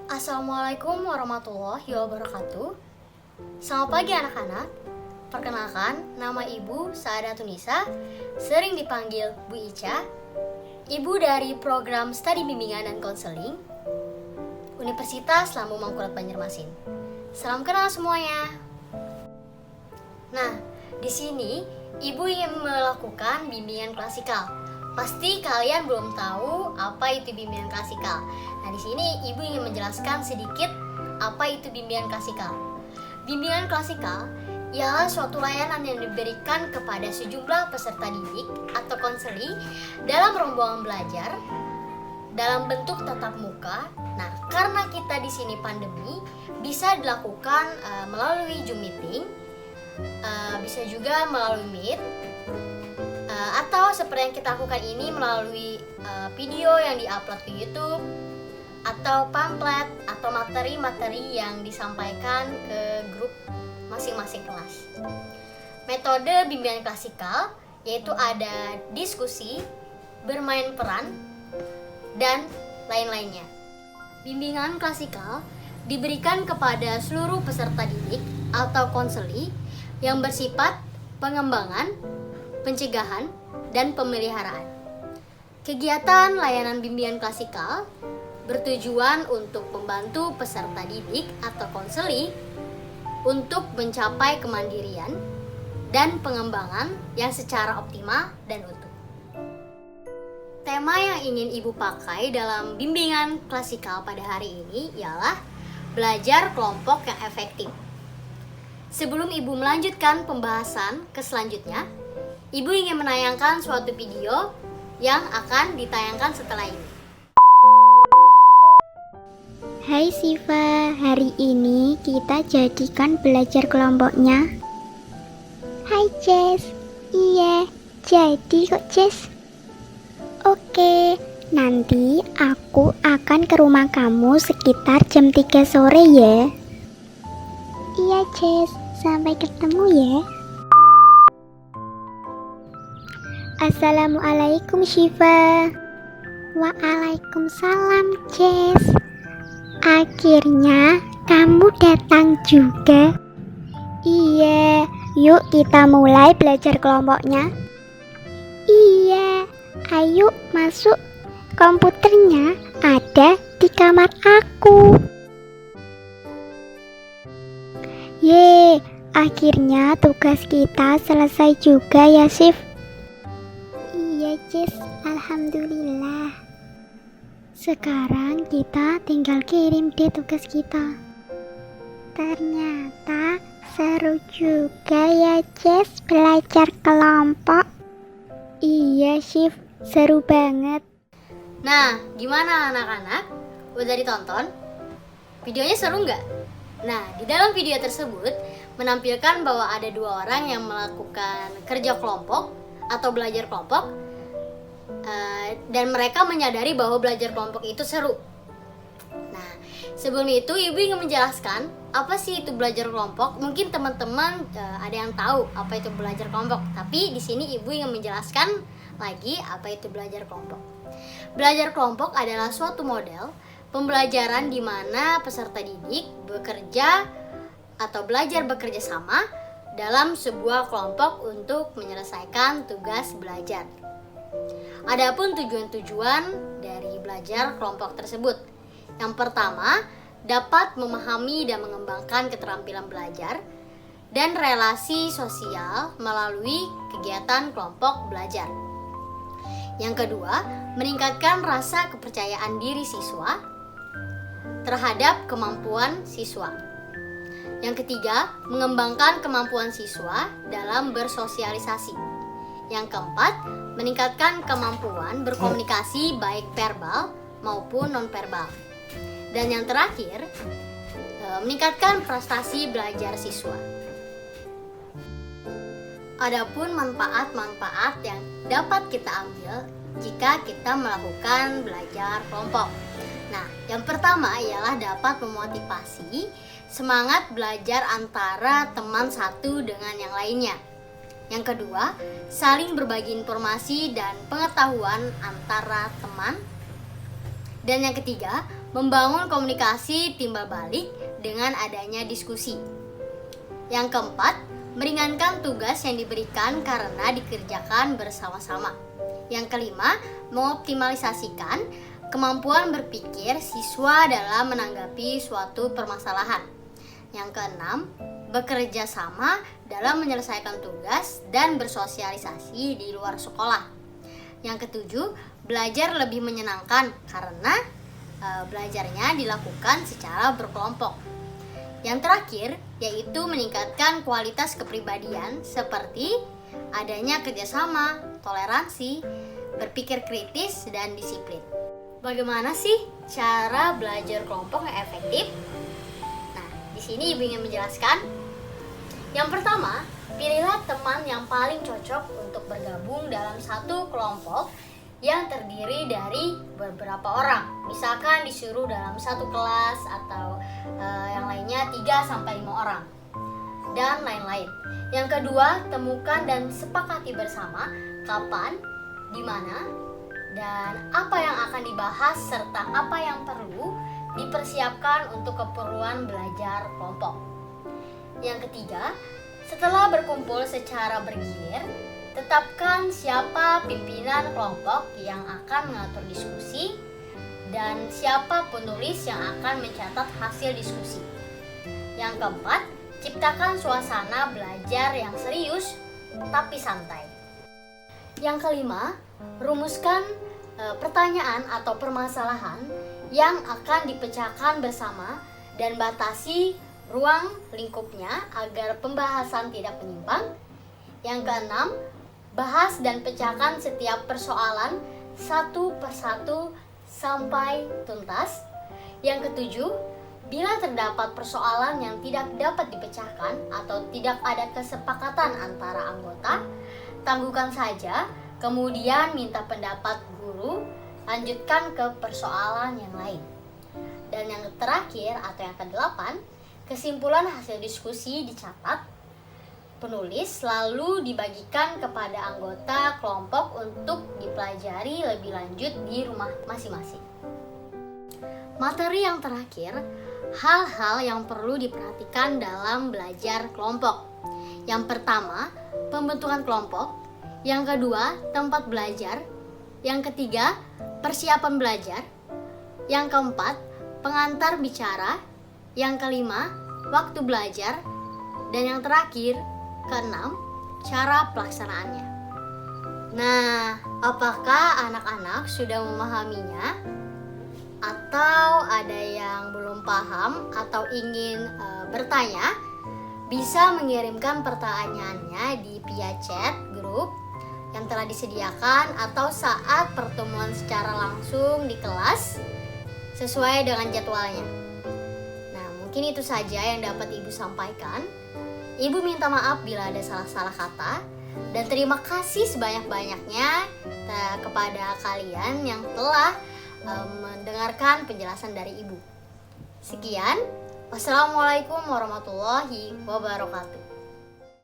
Assalamualaikum warahmatullahi wabarakatuh. Selamat pagi anak-anak. Perkenalkan, nama Ibu Saadatun-Nisa, sering dipanggil Bu Ica, Ibu dari program studi bimbingan dan konseling Universitas Lambung Mangkurat Banjarmasin. Salam kenal semuanya. Nah, di sini Ibu ingin melakukan bimbingan klasikal. Pasti kalian belum tahu apa itu bimbingan klasikal. Nah, di sini Ibu ingin menjelaskan sedikit apa itu bimbingan klasikal. Bimbingan klasikal ialah suatu layanan yang diberikan kepada sejumlah peserta didik atau konseli dalam rombongan belajar dalam bentuk tatap muka. Nah, karena kita di sini pandemi, bisa dilakukan melalui Zoom meeting, bisa juga melalui Meet, atau seperti yang kita lakukan ini melalui video yang diupload ke YouTube, atau pamflet atau materi-materi yang disampaikan ke grup masing-masing kelas. Metode bimbingan klasikal yaitu ada diskusi, bermain peran, dan lain-lainnya. Bimbingan klasikal diberikan kepada seluruh peserta didik atau konseli yang bersifat pengembangan, pencegahan, dan pemeliharaan. Kegiatan layanan bimbingan klasikal bertujuan untuk membantu peserta didik atau konseli untuk mencapai kemandirian dan pengembangan yang secara optimal dan utuh. Tema yang ingin Ibu pakai dalam bimbingan klasikal pada hari ini ialah belajar kelompok yang efektif. Sebelum Ibu melanjutkan pembahasan ke selanjutnya, Ibu ingin menayangkan suatu video yang akan ditayangkan setelah ini. Hai Siva, hari ini kita jadikan belajar kelompoknya. Hai Jess, iya jadi kok Jess. Oke, nanti aku akan ke rumah kamu sekitar jam 3 sore ya. Iya Jess, sampai ketemu ya. Assalamualaikum Syifa. Waalaikumsalam Jess. Akhirnya kamu datang juga. Iya, yuk kita mulai belajar kelompoknya. Iya, ayo masuk. Komputernya ada di kamar aku. Ye, akhirnya tugas kita selesai juga ya Sif. Iya Jess, alhamdulillah. Sekarang kita tinggal kirim deh tugas kita. Ternyata seru juga ya Jess belajar kelompok. Iya Sif, seru banget. Nah, gimana anak-anak? Udah ditonton? Videonya seru nggak? Nah, di dalam video tersebut menampilkan bahwa ada dua orang yang melakukan kerja kelompok atau belajar kelompok, dan mereka menyadari bahwa belajar kelompok itu seru. Nah, sebelum itu Ibu ingin menjelaskan apa sih itu belajar kelompok. Mungkin teman-teman ada yang tahu apa itu belajar kelompok, tapi di sini Ibu ingin menjelaskan lagi apa itu belajar kelompok. Belajar kelompok adalah suatu model pembelajaran di mana peserta didik bekerja atau belajar bekerja sama dalam sebuah kelompok untuk menyelesaikan tugas belajar. Adapun tujuan-tujuan dari belajar kelompok tersebut. Yang pertama, dapat memahami dan mengembangkan keterampilan belajar dan relasi sosial melalui kegiatan kelompok belajar. Yang kedua, meningkatkan rasa kepercayaan diri siswa terhadap kemampuan siswa. Yang ketiga, mengembangkan kemampuan siswa dalam bersosialisasi. Yang keempat, meningkatkan kemampuan berkomunikasi baik verbal maupun non-verbal. Dan yang terakhir, meningkatkan prestasi belajar siswa. Adapun manfaat-manfaat yang dapat kita ambil jika kita melakukan belajar kelompok. Nah, yang pertama ialah dapat memotivasi semangat belajar antara teman satu dengan yang lainnya. Yang kedua, saling berbagi informasi dan pengetahuan antara teman. Dan yang ketiga, membangun komunikasi timbal balik dengan adanya diskusi. Yang keempat, meringankan tugas yang diberikan karena dikerjakan bersama-sama. Yang kelima, mengoptimalisasikan kemampuan berpikir siswa dalam menanggapi suatu permasalahan. Yang keenam, bekerja sama dalam menyelesaikan tugas dan bersosialisasi di luar sekolah. Yang ketujuh, belajar lebih menyenangkan karena belajarnya dilakukan secara berkelompok. Yang terakhir, yaitu meningkatkan kualitas kepribadian seperti adanya kerjasama, toleransi, berpikir kritis, dan disiplin. Bagaimana sih cara belajar kelompok yang efektif? Di sini Ibu ingin menjelaskan. Yang pertama, pilihlah teman yang paling cocok untuk bergabung dalam satu kelompok yang terdiri dari beberapa orang. Misalkan disuruh dalam satu kelas atau yang lainnya 3-5 orang dan lain-lain. Yang kedua, temukan dan sepakati bersama kapan, di mana, dan apa yang akan dibahas serta apa yang perlu dipersiapkan untuk keperluan belajar kelompok. Yang ketiga, setelah berkumpul secara bergilir, tetapkan siapa pimpinan kelompok yang akan mengatur diskusi dan siapa penulis yang akan mencatat hasil diskusi. Yang keempat, ciptakan suasana belajar yang serius tapi santai. Yang kelima, rumuskan pertanyaan atau permasalahan yang akan dipecahkan bersama dan batasi ruang lingkupnya agar pembahasan tidak menyimpang. Yang keenam, bahas dan pecahkan setiap persoalan satu persatu sampai tuntas. Yang ketujuh, bila terdapat persoalan yang tidak dapat dipecahkan atau tidak ada kesepakatan antara anggota, tangguhkan saja, kemudian minta pendapat guru. Lanjutkan ke persoalan yang lain. Dan yang terakhir atau yang ke-8, kesimpulan hasil diskusi dicatat. Penulis lalu dibagikan kepada anggota kelompok untuk dipelajari lebih lanjut di rumah masing-masing. Materi yang terakhir, hal-hal yang perlu diperhatikan dalam belajar kelompok. Yang pertama, pembentukan kelompok. Yang kedua, tempat belajar. Yang ketiga, persiapan belajar. Yang keempat, pengantar bicara. Yang kelima, waktu belajar. Dan yang terakhir, keenam, cara pelaksanaannya. Nah, apakah anak-anak sudah memahaminya? Atau ada yang belum paham atau ingin bertanya? Bisa mengirimkan pertanyaannya via chat grup yang telah disediakan atau saat pertemuan secara langsung di kelas sesuai dengan jadwalnya. Nah, mungkin itu saja yang dapat Ibu sampaikan. Ibu minta maaf bila ada salah-salah kata dan terima kasih sebanyak-banyaknya kepada kalian yang telah mendengarkan penjelasan dari Ibu. Sekian, wassalamualaikum warahmatullahi wabarakatuh.